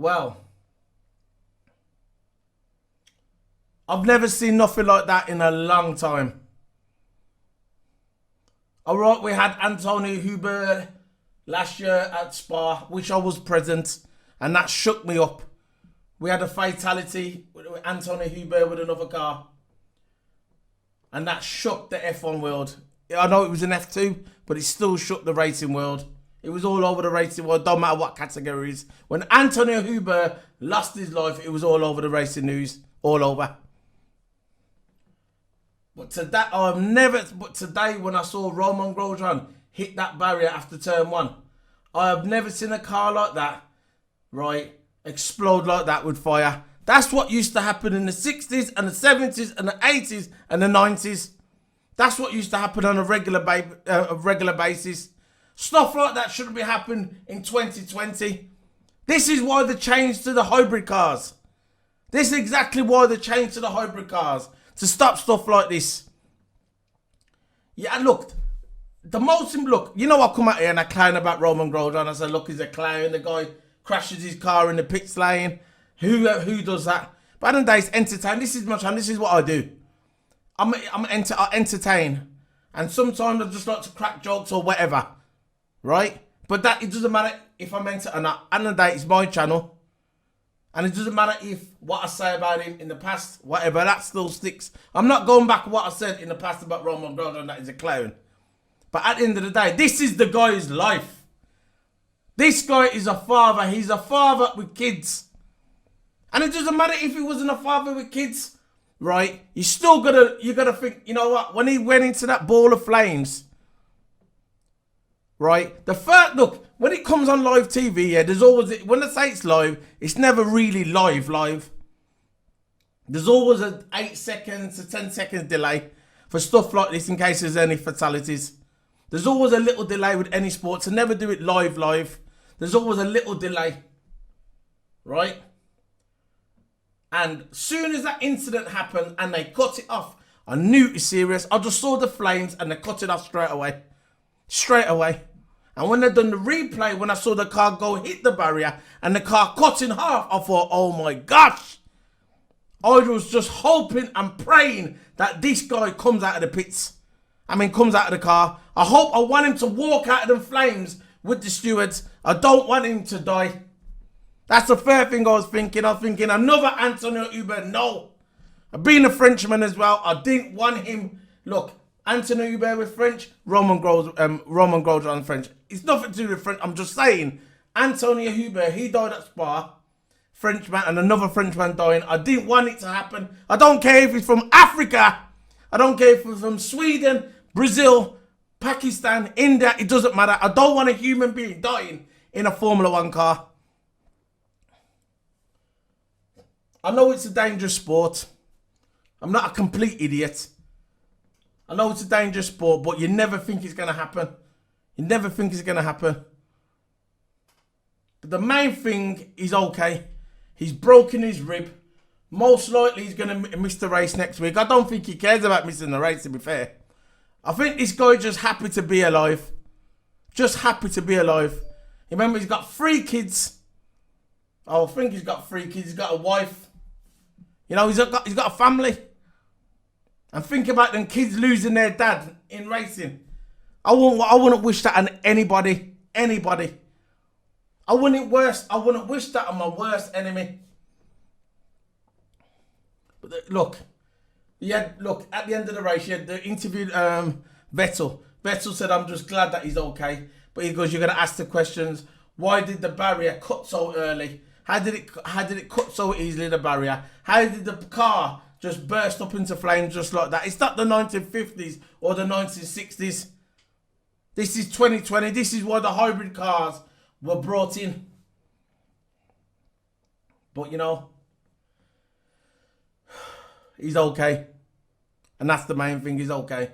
Well, I've never seen nothing like that in a long time. Alright, we had Antonio Huber last year at Spa, which I was present, and that shook me up. We had a fatality with Antonio Huber with another car, and that shook the F1 world. I know it was an F2, but it still shook the racing world. It was all over the racing world, don't matter what categories. When Antonio Huber lost his life, it was all over the racing news, all over. But today, when I saw Roman Grosjean hit that barrier after turn one, I have never seen a car like that, right, explode like that with fire. That's what used to happen in the 60s and the 70s and the 80s and the 90s. That's what used to happen on a regular basis. Stuff like that shouldn't be happening in 2020. This is why they changed to the hybrid cars. This is exactly why they changed to the hybrid cars. To stop stuff like this. Yeah, look, you know, I come out here and I clown about Roman Grosjean. I say, look, he's a clown. The guy crashes his car in the pit lane. Who does that? But at the end of the day, it's entertain. This is my channel. This is what I do. I entertain, and sometimes I just like to crack jokes or whatever, right? But it doesn't matter if I'm entertaining or not. At the end of the day, it's my channel. And it doesn't matter if what I say about him in the past, whatever, that still sticks. I'm not going back to what I said in the past about Roman Grosjean, that he's a clown. But at the end of the day, this is the guy's life. This guy is a father. He's a father with kids. And it doesn't matter if he wasn't a father with kids, right? You gotta think, you know what? When he went into that ball of flames, right? Look, when it comes on live TV, yeah, there's always, when I say it's live, it's never really live. There's always an 8 seconds to 10 seconds delay for stuff like this in case there's any fatalities. There's always a little delay with any sport, to never do it live. There's always a little delay, right? And soon as that incident happened and they cut it off, I knew it was serious. I just saw the flames and they cut it off straight away. And when they done the replay, when I saw the car go hit the barrier and the car cut in half, I thought, oh my gosh. I was just hoping and praying that this guy comes out of the pits. Comes out of the car. I want him to walk out of them flames with the stewards. I don't want him to die. That's the first thing I was thinking. I was thinking another Antonio Huber. No. Being a Frenchman as well, I didn't want him. Look, Antonio Huber with French, Roman Grosjean French. It's nothing to do with French. I'm just saying, Antonio Huber, he died at Spa. Frenchman, and another Frenchman dying. I didn't want it to happen. I don't care if he's from Africa. I don't care if he's from Sweden, Brazil, Pakistan, India. It doesn't matter. I don't want a human being dying in a Formula One car. I know it's a dangerous sport. I'm not a complete idiot. I know it's a dangerous sport, but you never think it's going to happen. You never think it's going to happen. But the main thing is okay. He's broken his rib. Most likely he's going to miss the race next week. I don't think he cares about missing the race, to be fair. I think this guy's just happy to be alive. Just happy to be alive. Remember, he's got 3 kids. I think he's got 3 kids. He's got a wife. You know, he's got a family. And think about them kids losing their dad in racing. I wouldn't wish that on anybody. I wouldn't wish that on my worst enemy. But look, at the end of the race, the interview Vettel. Vettel said, I'm just glad that he's okay. But he goes, you're going to ask the questions. Why did the barrier cut so early? How did it cut so easily, the barrier? How did the car just burst up into flames just like that? It's not the 1950s or the 1960s. This is 2020. This is why the hybrid cars were brought in. But, you know, he's okay. And that's the main thing, he's okay.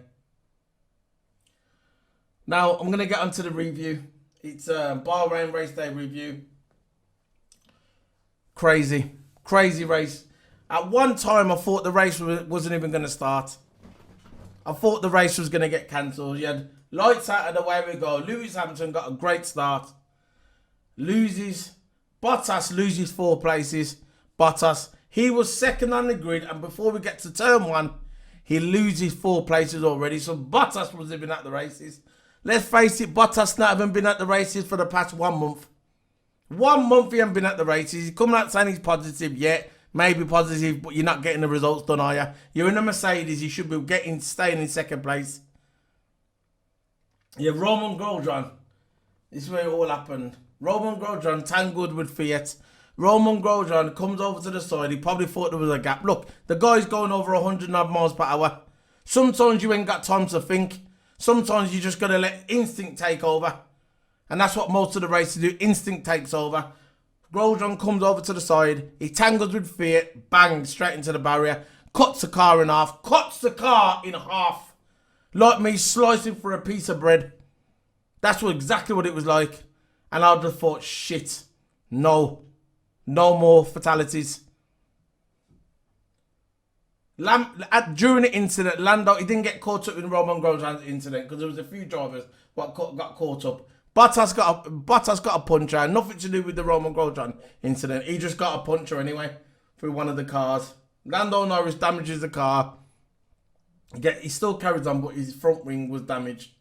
Now, I'm going to get onto the review. It's a Bahrain race day review. Crazy race. At one time, I thought the race wasn't even going to start. I thought the race was going to get cancelled. You had lights out and away we go. Lewis Hamilton got a great start. Loses. Bottas loses 4 places. Bottas, he was second on the grid, and before we get to turn 1, he loses 4 places already. So Bottas was even at the races. Let's face it, Bottas not even been at the races for the past 1 month. 1 month he hasn't been at the races. He's coming out saying he's positive yet. Maybe positive, but you're not getting the results done, are you? You're in a Mercedes. You should be staying in second place. Yeah, Roman Grosjean. This is where it all happened. Roman Grosjean tangled with Fiat. Roman Grosjean comes over to the side. He probably thought there was a gap. Look, the guy's going over 100 miles per hour. Sometimes you ain't got time to think. Sometimes you just got to let instinct take over. And that's what most of the races do. Instinct takes over. Grosjean comes over to the side. He tangles with Fiat. Bang, straight into the barrier. Cuts the car in half. Cuts the car in half. Like me slicing for a piece of bread. That's exactly what it was like. And I just thought, shit. No. No more fatalities. During the incident, Lando, he didn't get caught up in Roman Grosjean's incident because there was a few drivers that got caught up. Bottas got a puncture. Nothing to do with the Roman Grosjean incident. He just got a puncture anyway through one of the cars. Lando Norris damages the car. He still carries on, but his front wing was damaged.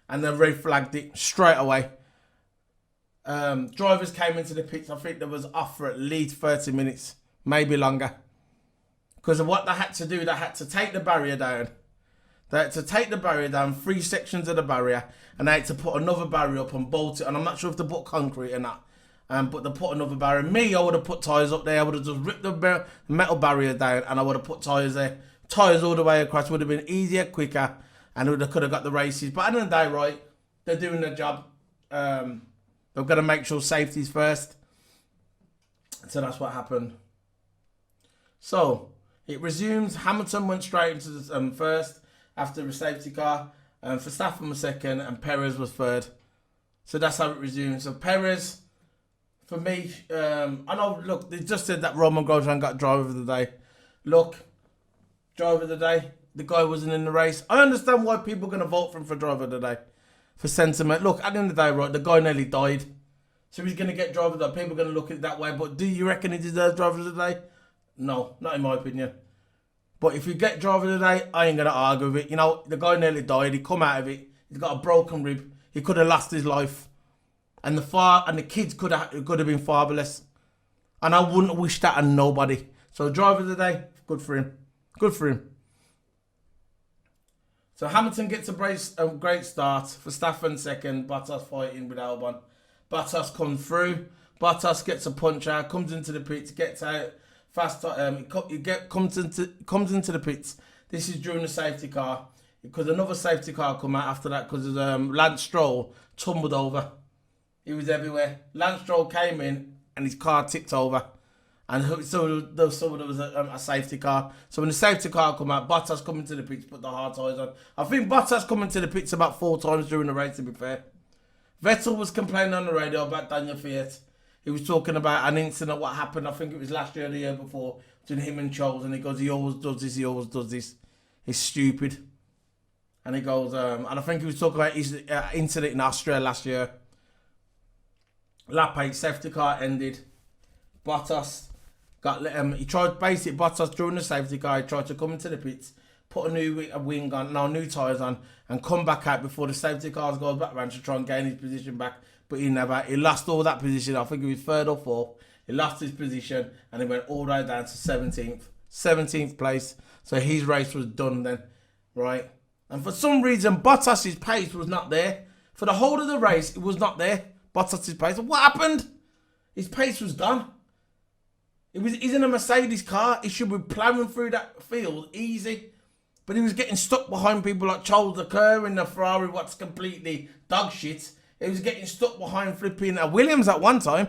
And then red flagged it straight away. Drivers came into the pits. I think they was off for at least 30 minutes, maybe longer. Because of what they had to do, they had to take the barrier down. They had to take the barrier down, 3 sections of the barrier, and they had to put another barrier up and bolt it. And I'm not sure if they put concrete or not, but they put another barrier. Me, I would have put tyres up there. I would have just ripped the metal barrier down, and I would have put tyres there. Tyres all the way across would have been easier, quicker, and they could have got the races. But at the end of the day, right, they're doing their job. They've got to make sure safety's first. So that's what happened. So it resumes. Hamilton went straight into the first after the safety car. Verstappen was second and Perez was third. So that's how it resumes. So Perez, for me, I know, look, they just said that Roman Grosjean got driver of the day. Look, driver of the day, the guy wasn't in the race. I understand why people are going to vote for him for driver of the day. For sentiment. Look, at the end of the day, right, the guy nearly died. So he's going to get driver of the day. People are going to look at it that way. But do you reckon he deserves driver of the day? No, not in my opinion. But if you get driver of the day, I ain't going to argue with it. You know, the guy nearly died. He come out of it. He's got a broken rib. He could have lost his life. And the kids could have been fatherless. And I wouldn't wish that on nobody. So driver of the day, good for him. Good for him. So Hamilton gets a great start. Verstappen second. Bottas fighting with Albon. Bottas comes through. Bottas gets a punch out. Comes into the pits. Gets out fast. Comes into the pits. This is during the safety car. Because another safety car come out after that. Because Lance Stroll tumbled over. He was everywhere. Lance Stroll came in and his car tipped over. And so there was a safety car. So when the safety car come out, Bottas come into the pits, put the hard tyres on. I think Bottas come into the pits about 4 times during the race, to be fair. Vettel was complaining on the radio about Daniel Fiat. He was talking about an incident, what happened, I think it was last year or the year before, between him and Charles. And he goes, he always does this, he always does this. He's stupid. And he goes, and I think he was talking about his incident in Austria last year. Lap 8, safety car ended. Bottas he tried basically Bottas during the safety car. He tried to come into the pits, put a new wing on, new tyres on, and come back out before the safety cars goes back around to try and gain his position back. But he never. He lost all that position. I think he was 3rd or 4th. He lost his position and he went all the way down to 17th place. So his race was done then, right? And for some reason, Bottas's pace was not there for the whole of the race. It was not there. Bottas's pace. What happened? His pace was gone. He's in a Mercedes car. He should be plowing through that field easy. But he was getting stuck behind people like Charles Leclerc in the Ferrari, what's completely dog shit. He was getting stuck behind flipping Williams at one time.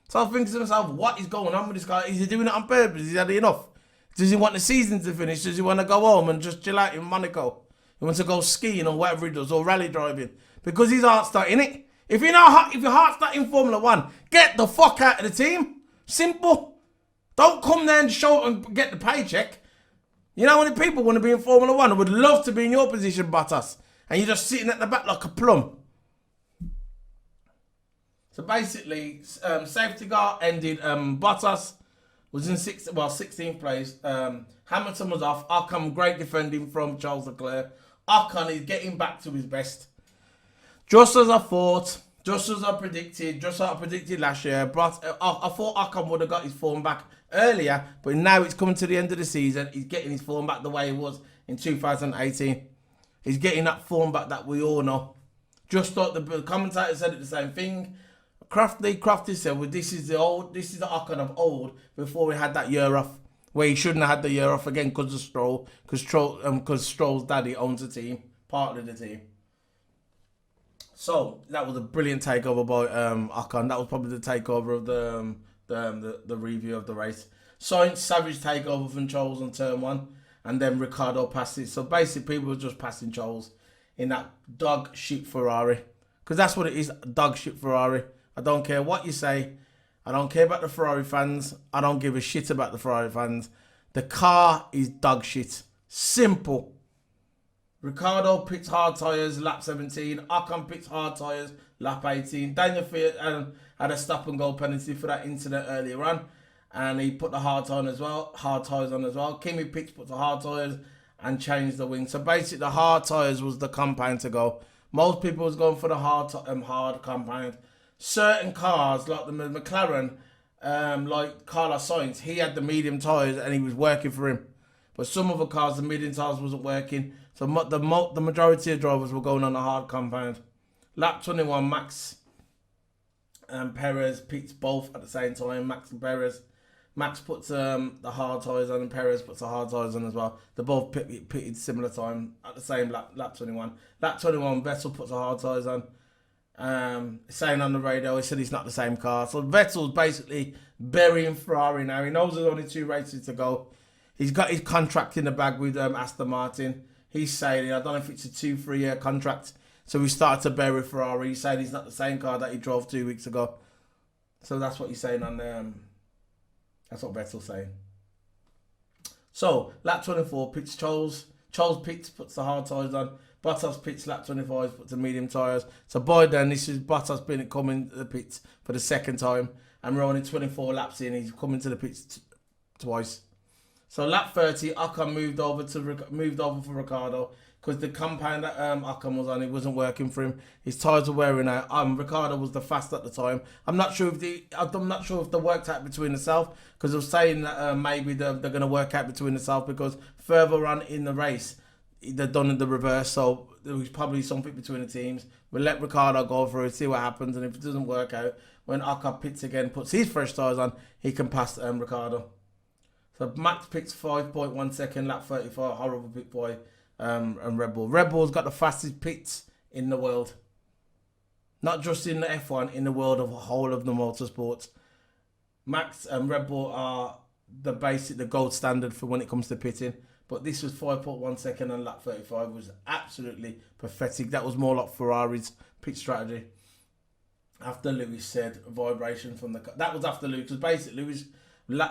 So I was thinking to myself, what is going on with this guy? Is he doing it on purpose? Is he had enough? Does he want the season to finish? Does he want to go home and just chill out in Monaco? He wants to go skiing or whatever he does, or rally driving. Because his heart's not in it. If your heart's not in Formula 1, get the fuck out of the team. Simple. Don't come there and show and get the paycheck. You know how many people want to be in Formula 1 and would love to be in your position, Bottas, and you're just sitting at the back like a plum. So basically, safety car ended. Bottas was in 16th place. Hamilton was off. Ocon, great defending from Charles Leclerc. Ocon is getting back to his best. Just as I thought, just as I predicted, just like I predicted last year. But I thought Ocon would have got his form back earlier, but now it's coming to the end of the season. He's getting his form back the way he was in 2018. He's getting that form back that we all know. Just like the commentator said it the same thing. Crafty said, well, this is the Ocon of old before we had that year off. Where he shouldn't have had the year off again because of Stroll. Because Stroll's daddy owns the team, part of the team. So that was a brilliant takeover by Ocon. That was probably the takeover of the review of the race. Sainz, savage takeover from Charles on turn 1. And then Ricciardo passed it. So basically people were just passing Charles in that dog shit Ferrari. Because that's what it is, dog shit Ferrari. I don't care what you say. I don't care about the Ferrari fans. I don't give a shit about the Ferrari fans. The car is dog shit. Simple. Ricciardo pits hard tyres, lap 17. Ocon pits hard tyres, lap 18. Daniel Fiat had a stop and go penalty for that incident earlier on. And he put the hard tyres on as well. Kimi pits, put the hard tyres and changed the wing. So basically the hard tyres was the compound to go. Most people was going for the hard compound. Certain cars, like the McLaren, like Carlos Sainz, he had the medium tyres and he was working for him. But some other cars, the medium tyres wasn't working. So the majority of drivers were going on the hard compound. Lap 21, Max and Perez pits both at the same time. Max and Perez. Max puts the hard tyres on and Perez puts the hard tyres on as well. They both pitted similar time at the same lap 21. Lap 21, Vettel puts the hard tyres on. Saying on the radio, he said it's not the same car. So Vettel's basically burying Ferrari now. He knows there's only 2 races to go. He's got his contract in the bag with Aston Martin. He's saying, I don't know if it's a 2-3 year contract. So he started to bury Ferrari. He's saying he's not the same car that he drove 2 weeks ago. So that's what he's saying on that's what Vettel's saying. So lap 24 pits Charles. Charles pits, puts the hard tyres on. Bottas pits lap 25, puts the medium tyres. So by then, this is Bottas been coming to the pits for the second time. And we're only 24 laps in. He's coming to the pits twice. So lap 30, Ocon moved over for Ricciardo because the compound that Ocon was on, it wasn't working for him. His tyres were wearing out. Ricciardo was the fast at the time. I'm not sure if they worked out between themselves because they're saying that maybe they're going to work out between themselves because further on in the race, they're done in the reverse, so there was probably something between the teams. We'll let Ricciardo go through, see what happens, and if it doesn't work out, when Ocon pits again, puts his fresh tyres on, he can pass Ricciardo. So Max pits 5.1 second, lap 34, horrible pit boy, and Red Bull. Red Bull's got the fastest pits in the world. Not just in the F1, in the world of the whole of the motorsports. Max and Red Bull are the gold standard for when it comes to pitting. But this was 5.1 second and lap 35 was absolutely pathetic. That was more like Ferrari's pit strategy. After Lewis said vibration from the car. That was after Lewis, because basically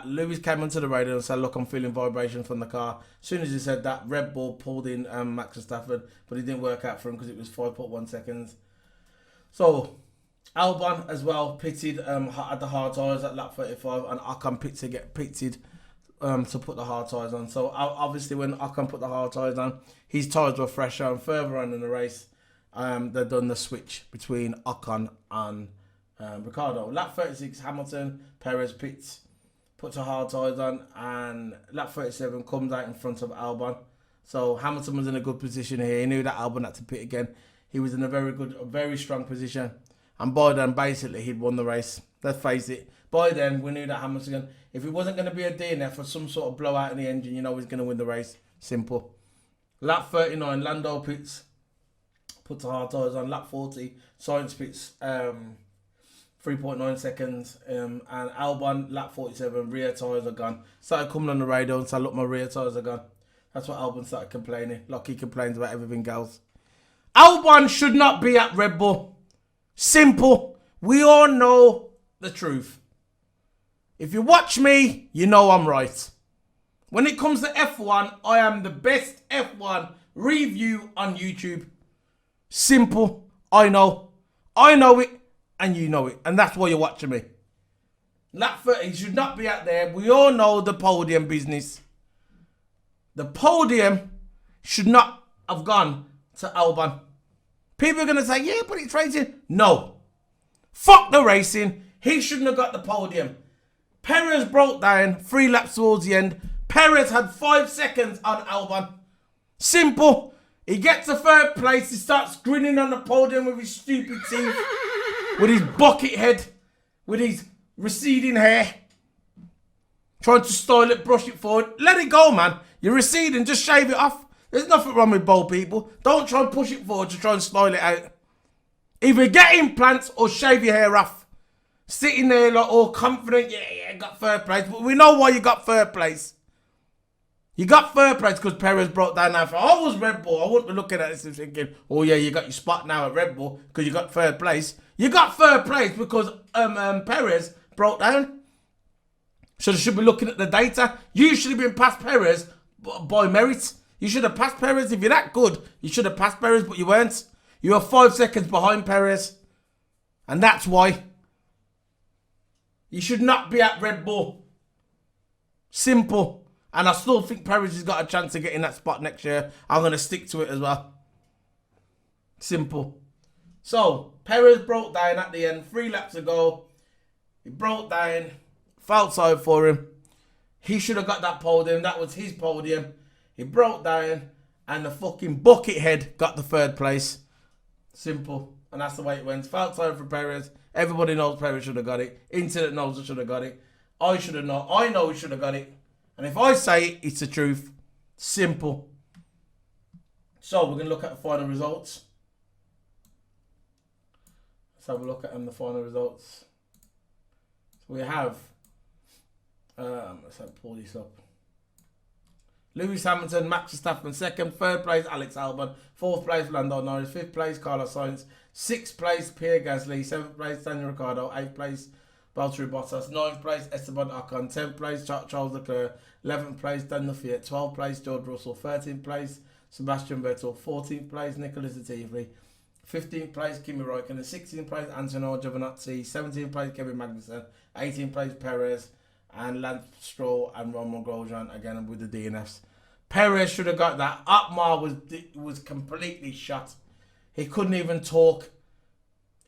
Lewis came onto the radio and said, look, I'm feeling vibration from the car. As soon as he said that, Red Bull pulled in Max Verstappen, but it didn't work out for him because it was 5.1 seconds. So Albon as well pitted at the hard tyres at lap 35 and Ocon pitted to put the hard tyres on. So obviously when Ocon put the hard tyres on, his tyres were fresher, and further on in the race, they've done the switch between Ocon and Ricciardo. Lap 36, Hamilton, Perez puts a hard tyres on, and lap 37 comes out in front of Albon. So Hamilton was in a good position here. He knew that Albon had to pit again. He was in a very strong position. And by then, basically, he'd won the race. Let's face it. By then, we knew that Hamilton, if it wasn't going to be a DNF or some sort of blowout in the engine, you know he's going to win the race. Simple. Lap 39, Lando puts the hard tyres on. Lap 40, Sainz pits 3.9 seconds. And Albon, lap 47, rear tyres are gone. Started coming on the radio and said, look, my rear tyres are gone. That's what Albon started complaining. Like he complains about everything else. Albon should not be at Red Bull. Simple. We all know the truth. If you watch me, you know I'm right. When it comes to F1, I am the best F1 review on YouTube. Simple. I know it. And you know it. And that's why you're watching me. Lap 30 should not be out there. We all know the podium business. The podium should not have gone to Albon. People are going to say, yeah, but it's racing. No. Fuck the racing. He shouldn't have got the podium. Perez broke down 3 laps towards the end. Perez had 5 seconds on Albon. Simple. He gets to 3rd place. He starts grinning on the podium with his stupid teeth. With his bucket head. With his receding hair. Trying to style it, brush it forward. Let it go, man. You're receding. Just shave it off. There's nothing wrong with bald people. Don't try and push it forward to try and style it out. Either get implants or shave your hair off. Sitting there like all confident. Yeah, got 3rd place. But we know why you got 3rd place. You got 3rd place because Perez broke down now. If I was Red Bull, I wouldn't be looking at this and thinking, oh yeah, you got your spot now at Red Bull because you got 3rd place. You got 3rd place because Perez broke down. So they should be looking at the data. You should have been past Perez by merit. You should have passed Perez. If you're that good, you should have passed Perez, but you weren't. You were 5 seconds behind Perez. And that's why. You should not be at Red Bull. Simple. And I still think Perez has got a chance of getting that spot next year. I'm going to stick to it as well. Simple. So, Perez broke down at the end. 3 laps ago. He broke down. Felt sorry for him. He should have got that podium. That was his podium. He broke down. And the fucking bucket head got the 3rd place. Simple. And that's the way it went. Felt sorry for Perez. Everybody knows Perez should have got it. Internet knows he should have got it. I should have known. I know he should have got it. And if I say it, it's the truth. Simple. So we're going to look at the final results. Let's have a look at the final results. So we have, let's pull this up. Lewis Hamilton, Max Verstappen 2nd, 3rd place Alex Albon, 4th place Lando Norris, 5th place Carlos Sainz, 6th place Pierre Gasly, 7th place Daniel Ricciardo, 8th place Valtteri Bottas, 9th place Esteban Ocon, 10th place Charles Leclerc, 11th place Daniel Fiat, 12th place George Russell, 13th place Sebastian Vettel, 14th place Nicolas Latifi, 15th place Kimi Räikkönen, 16th place Antonio Giovinazzi, 17th place Kevin Magnussen, 18th place Perez, and Lance Stroll and Romain Grosjean again with the DNFs. Perez should have got that. Otmar was completely shot. He couldn't even talk.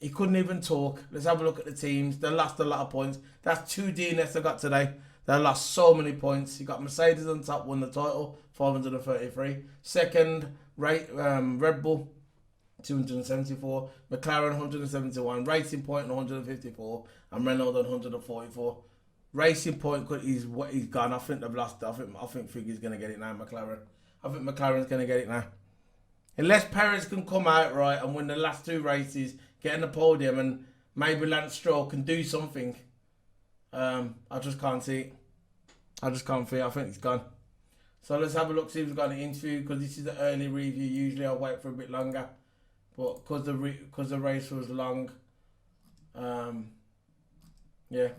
Let's have a look at the teams. They lost a lot of points. That's 2 DNFs they got today. They lost so many points. You got Mercedes on top, won the title, 533. Second, Red Bull, 274. McLaren, 171. Racing Point, 154. And Renault, 144. Racing Point, he's gone. I think they've lost. I think Figgy's going to get it now, McLaren. I think McLaren's going to get it now. Unless Perez can come out right and win the last 2 races, get in the podium, and maybe Lance Stroll can do something. I just can't see it. I think it's gone. So let's have a look, see if we've got an interview, because this is the early review. Usually I'll wait for a bit longer. But because the race was long, yeah.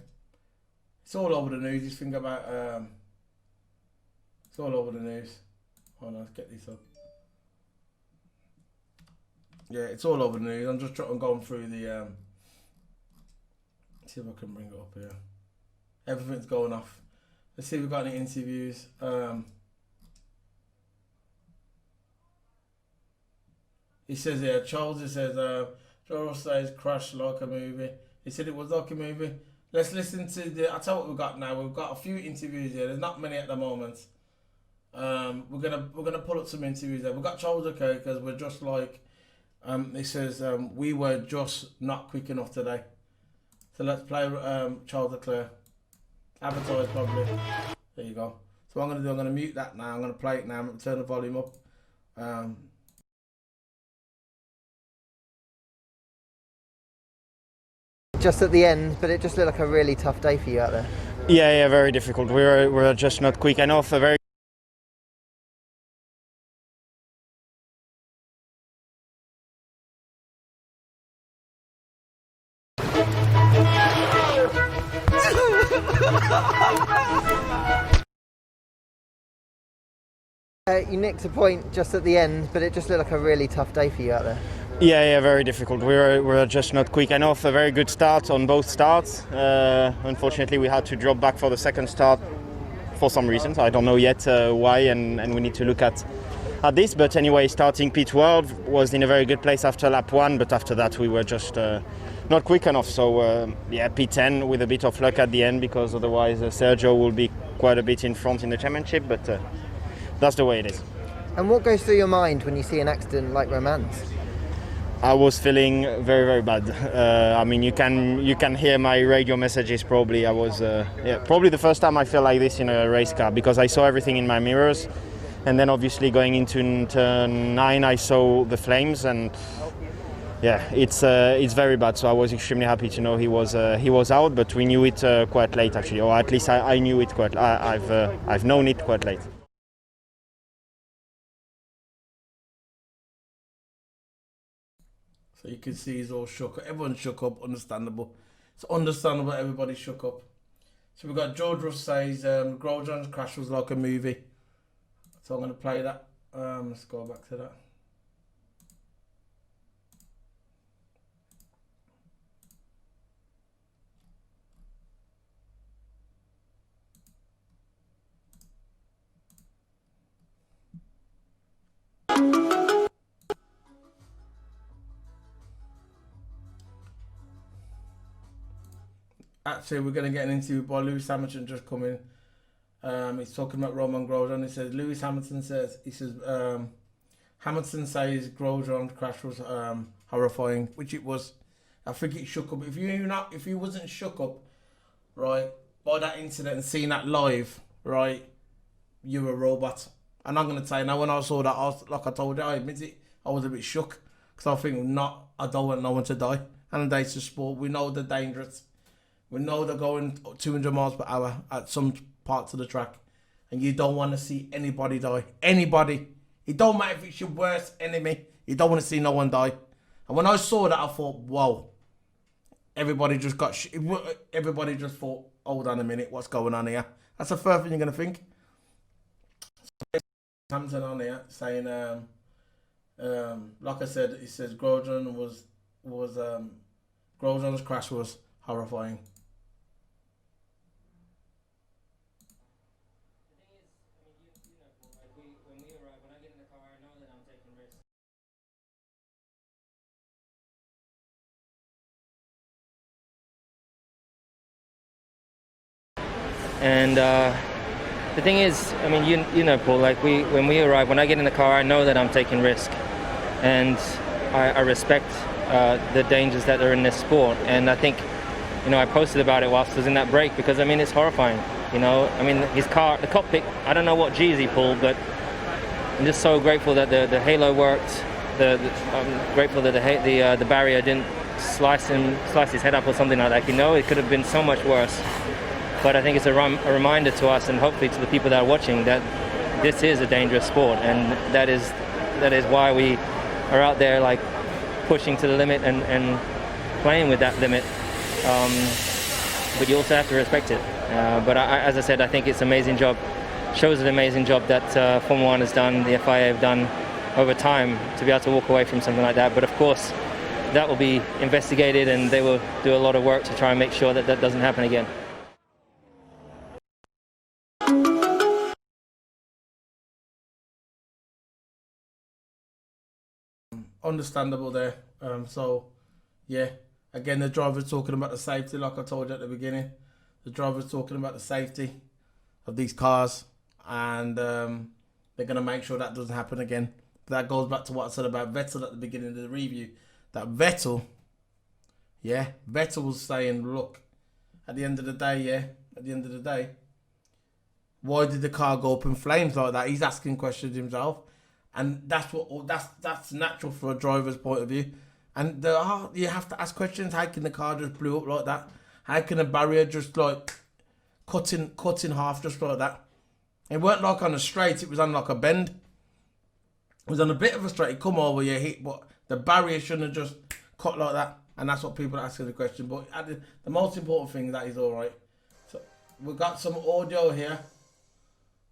It's all over the news, this thing about, it's all over the news. Hold on, let's get this up. Yeah, it's all over the news. I'm just going through the, see if I can bring it up here. Everything's going off. Let's see if we've got any interviews. He says here, Charles, Charles says crash like a movie. He said it was like a movie. Let's listen to I'll tell you what we've got now. We've got a few interviews here. There's not many at the moment. We're gonna pull up some interviews there. We've got Charles Leclerc because we're just like, he says, we were just not quick enough today. So let's play Charles Leclerc. Advertise probably. There you go. So what I'm gonna do, I'm gonna mute that now. I'm gonna play it now. I'm gonna turn the volume up. Just at the end, but it just looked like a really tough day for you out there. Yeah, very difficult. We're just not quick enough. Very. You nicked a point just at the end, but it just looked like a really tough day for you out there. Yeah, very difficult. We're just not quick enough. A very good start on both starts. Unfortunately, we had to drop back for the second start for some reasons. I don't know yet why, and we need to look at this. But anyway, starting P12 was in a very good place after lap 1, but after that we were just not quick enough. So yeah, P10 with a bit of luck at the end, because otherwise Sergio will be quite a bit in front in the championship. But that's the way it is. And what goes through your mind when you see an accident like Romain's? I was feeling very, very bad. I mean, you can hear my radio messages. Probably I was probably the first time I felt like this in a race car, because I saw everything in my mirrors, and then obviously going into turn 9 I saw the flames, and yeah, it's very bad. So I was extremely happy to know he was out, but we knew it quite late actually, or at least I knew it quite. I've known it quite late. So you can see he's all shook up. Everyone's shook up, understandable. It's understandable everybody's shook up. So we've got George Russ says Grosjean's crash was like a movie. So I'm going to play that. Let's go back to that. Actually, we're going to get an interview by Lewis Hamilton just coming. He's talking about Romain Grosjean. He says, Hamilton says Grosjean's crash was horrifying, which it was. I think it shook up. If you wasn't shook up, right, by that incident and seeing that live, right, you're a robot. And I'm going to tell you now, when I saw that, like I told you, I admit it, I was a bit shook. Because I think, I don't want no one to die. And the days of sport, we know they're dangerous. We know they're going 200 miles per hour at some parts of the track. And you don't want to see anybody die. Anybody. It don't matter if it's your worst enemy. You don't want to see no one die. And when I saw that, I thought, whoa. Everybody just thought, hold on a minute, what's going on here? That's the first thing you're going to think. Hampton on here saying, like I said, it says Grosjean's crash was horrifying. And the thing is, I mean, you know, Paul, like when we arrive, when I get in the car, I know that I'm taking risk, and I respect the dangers that are in this sport. And I think, you know, I posted about it whilst I was in that break, because I mean, it's horrifying. You know, I mean, his car, the cockpit, I don't know what G's he pulled, but I'm just so grateful that the halo worked. I'm grateful that the barrier didn't slice his head up or something like that. You know, it could have been so much worse. But I think it's a reminder to us, and hopefully to the people that are watching, that this is a dangerous sport, and that is why we are out there like pushing to the limit and playing with that limit. But you also have to respect it. But as I said, I think it's an amazing job. Shows an amazing job that Formula One has done, the FIA have done over time to be able to walk away from something like that. But of course, that will be investigated, and they will do a lot of work to try and make sure that that doesn't happen again. Understandable there. So, yeah. Again, the driver's talking about the safety, like I told you at the beginning. The driver's talking about the safety of these cars, and they're going to make sure that doesn't happen again. But that goes back to what I said about Vettel at the beginning of the review. That Vettel was saying, look, at the end of the day, why did the car go up in flames like that? He's asking questions himself. And that's natural for a driver's point of view. And you have to ask questions. How can the car just blew up like that? How can a barrier just like cut in half just like that? It weren't like on a straight, it was on like a bend. It was on a bit of a straight, come over your hit, but the barrier shouldn't have just cut like that. And that's what people are asking the question. But the most important thing is that he's alright. So we've got some audio here.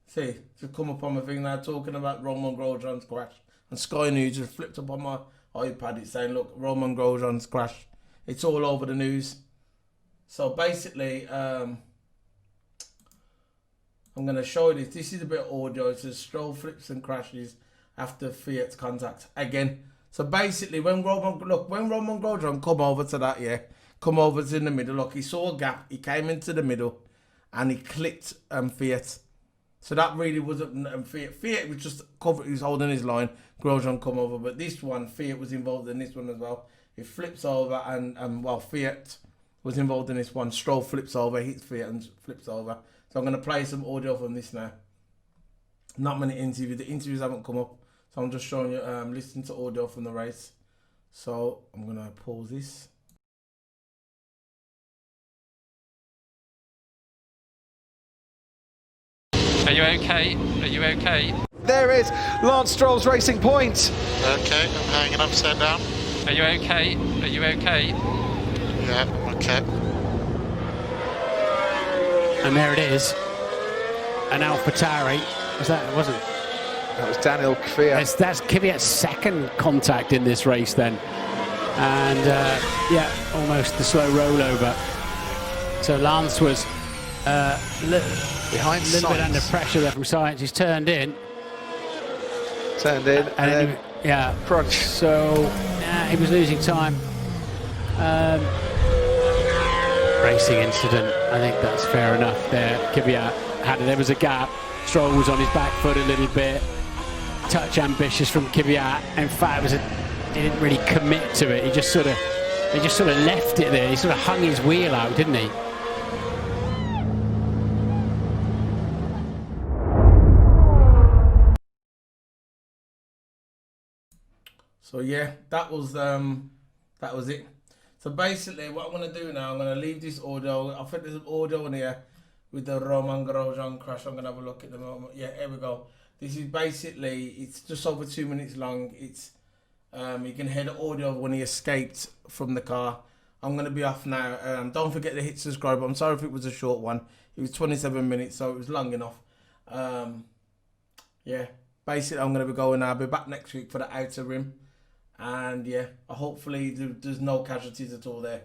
See, to come up on my thing now, talking about Romain Grosjean's crash. And Sky News just flipped up on iPad, it's saying, look, Roman Grosjean's crash. It's all over the news. So basically, I'm going to show you this. This is a bit of audio. It says Stroll flips and crashes after Fiat contact. Again, so basically, when Roman Grosjean come over to that, come over to in the middle, look, he saw a gap. He came into the middle and he clipped Fiat. So that really wasn't Fiat. Fiat was just covered. He was holding his line. Grosjean come over, but this one, Fiat was involved in this one as well. It flips over, and well, Fiat was involved in this one. Stroll flips over, hits Fiat, and flips over. So I'm going to play some audio from this now. Not many interviews. The interviews haven't come up, so I'm just showing you, listening to audio from the race. So I'm going to pause this. Are you okay? Are you okay? There is Lance Stroll's racing point. Okay, I'm hanging upside down. Are you okay? Are you okay? Yeah, okay. And there it is. An AlphaTauri. Wasn't it? That was Daniel Kvyat. That's Kvyat's second contact in this race then. And yeah, almost the slow rollover. So Lance was Behind a little bit under pressure there from Science. He's turned in. And then yeah, crunch. So he was losing time. Racing incident. I think that's fair enough there. Kvyat had it. There was a gap. Stroll was on his back foot a little bit. Touch ambitious from Kvyat. In fact, he didn't really commit to it. He just sort of left it there. He sort of hung his wheel out, didn't he? So yeah, that was it. So basically, what I'm gonna do now, I'm gonna leave this audio. I think there's an audio in here with the Roman Grosjean crash. I'm gonna have a look at the moment. Yeah, here we go. This is basically, it's just over 2 minutes long. It's you can hear the audio of when he escaped from the car. I'm gonna be off now. Don't forget to hit subscribe. I'm sorry if it was a short one. It was 27 minutes, so it was long enough. Yeah, basically, I'm gonna be going now. I'll be back next week for the outer rim. And yeah, hopefully there's no casualties at all there.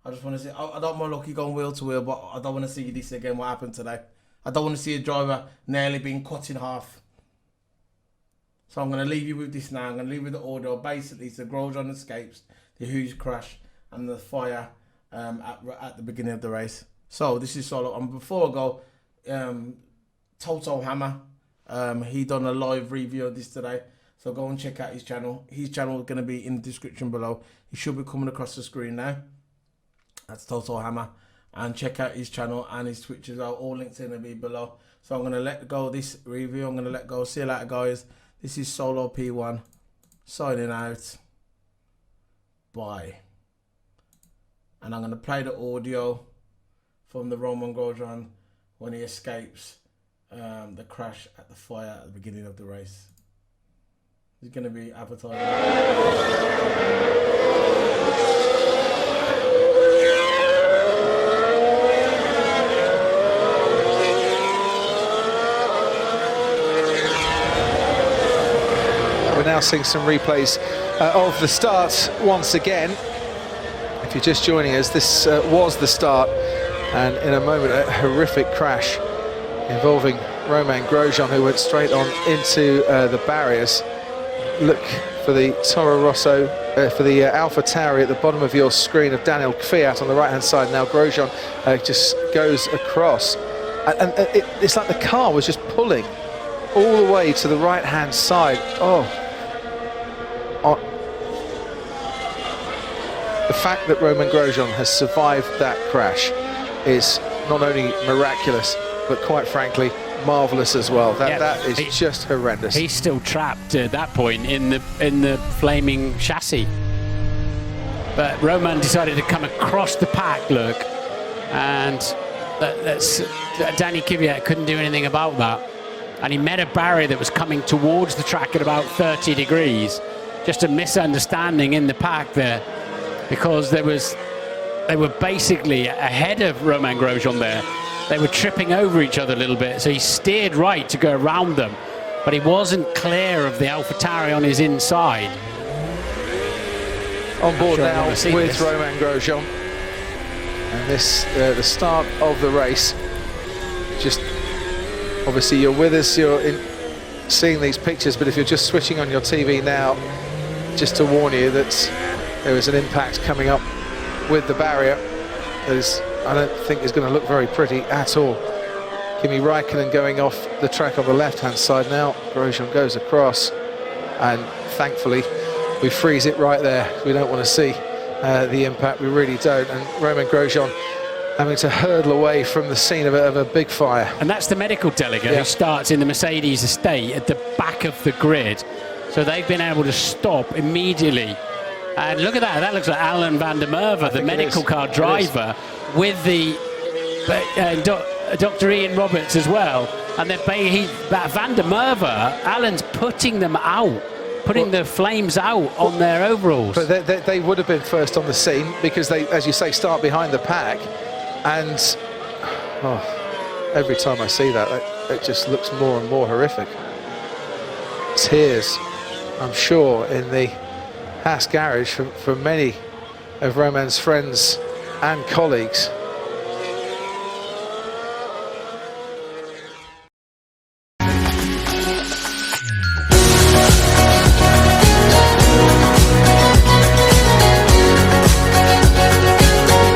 I just want to see, I don't mind Lucky going wheel to wheel, but I don't want to see this again, what happened today. I don't want to see a driver nearly being cut in half. So I'm going to leave you with this now. I'm going to leave you with the audio. Basically, it's the Grosjean escapes, the huge crash, and the fire at the beginning of the race. So this is Solo. And before I go, TOTO Hammer, he done a live review of this today. So go and check out his channel. His channel is going to be in the description below. He should be coming across the screen now. That's TOTO Hammer. And check out his channel and his Twitch as well. All links are going to be below. So I'm going to let go of this review. I'm going to let go. See you later, guys. This is Solo P1. Signing out. Bye. And I'm going to play the audio from the Roman Grosjean when he escapes the crash at the fire at the beginning of the race. He's going to be advertising. We're now seeing some replays of the start once again. If you're just joining us, this was the start, and in a moment a horrific crash involving Romain Grosjean, who went straight on into the barriers. Look for the Toro Rosso, for the AlphaTauri at the bottom of your screen of Daniel Kvyat on the right-hand side. Now Grosjean just goes across. And it's like the car was just pulling all the way to the right-hand side. The fact that Romain Grosjean has survived that crash is not only miraculous, but quite frankly, marvellous as well. That is just horrendous. He's still trapped at that point in the flaming chassis. But Roman decided to come across the pack, look, and Danny Kvyat couldn't do anything about that. And he met a barrier that was coming towards the track at about 30 degrees. Just a misunderstanding in the pack there, because they were basically ahead of Romain Grosjean there. They were tripping over each other a little bit, so he steered right to go around them, but he wasn't clear of the AlphaTauri on his inside. on board sure I now wanna see with this. Romain Grosjean. And this, the start of the race. Just, obviously you're with us, seeing these pictures, but if you're just switching on your TV now, just to warn you that there is an impact coming up with the barrier that is, I don't think is going to look very pretty at all. Kimi Raikkonen going off the track on the left-hand side now. Grosjean goes across, and thankfully we freeze it right there. We don't want to see the impact, we really don't. And Romain Grosjean having to hurdle away from the scene of a big fire. And that's the medical delegate who starts in the Mercedes estate at the back of the grid. So they've been able to stop immediately. And look at that, that looks like Alan van der Merwe, the medical car driver, with the Dr. Ian Roberts as well. And van der Merwe, Alan's putting them out, putting the flames out on their overalls. But they would have been first on the scene because they, as you say, start behind the pack. And every time I see that, it just looks more and more horrific. Tears, I'm sure, in the Haas garage for many of Romain's friends and colleagues.